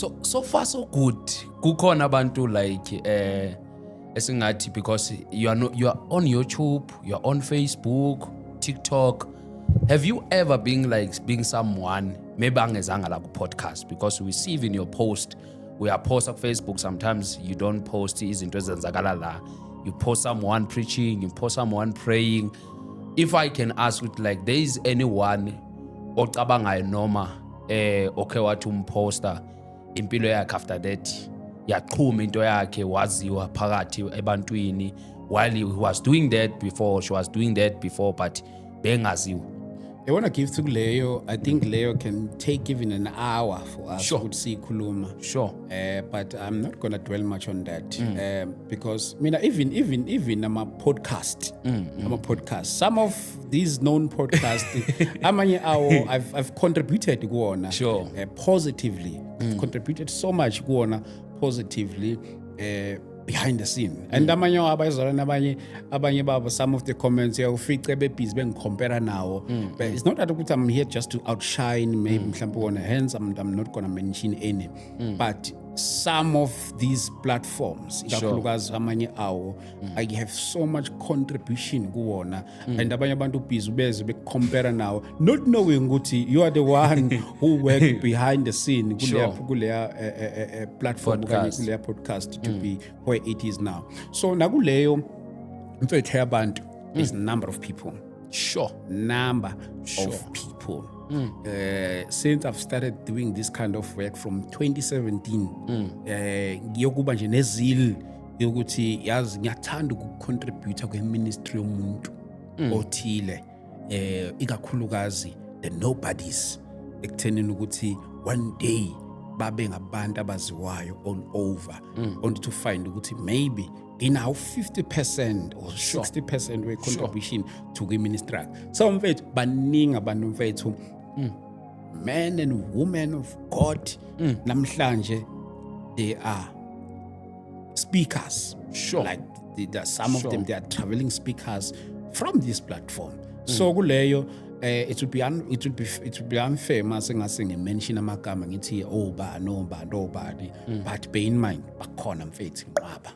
So far so good. Kukhona abantu like esingathi, because you are on YouTube, you are on Facebook, TikTok. Have you ever been someone maybe angezanga la ku podcast, because we see in your post, we are post on Facebook, sometimes you don't post izinto ezenzakala la, you post someone preaching, you post someone praying. If I can ask you, like, there is anyone ocabangayo noma okay wathi umposter impilo yakhe after that yaqhuma into yakhe waziwa phakathi ebantwini, while he was doing that before, she was doing that before, but bengaziwa? I want to give to Leo. I think Leo can take even an hour for us Sure. to see Kuluma. Sure. But I'm not going to dwell much on that because even I'm a podcast. I'm a podcast. Some of these known podcasts, I've contributed to Guana Sure. Positively. I've contributed so much Guana positively. Behind the scene. And abanye baba, some of the comments here ufice bebhizi bengicompare nawo. But it's not that I'm here just to outshine maybe mhlawumbe wona, hence I'm not going to mention any. But some of these platforms, ikakhulukazi amanye awo, I have so much contribution kuwona, and abanye abantu bhizi beze becompare nawo, not knowing ukuthi you are the one who worked behind the scene kuleya platform kuleya podcast to be where it is now. So nakuleyo mfethu yabantu is number of people. Sure. Number of people. Since I've started doing this kind of work from 2017, ngiyokuba nje nezil yokuthi yazi ngiyathanda ukucontribute kweministry yomuntu othile, ikakhulukazi the nobodies, ekuthenini ukuthi one day babe ngabantu abaziwayo all over, only to find ukuthi maybe in our 50% or 60% we contribution to the ministry. So mfethu baningi abantu mfethu, men and women of God, namhlanje they are speakers. Sure. Like some of them, they are traveling speakers from this platform. So kuleyo it would be unfair mase ngase ngimention amagama ngithi oh ba no ba nobody, but bear in mind bakhona mfethu nqaba.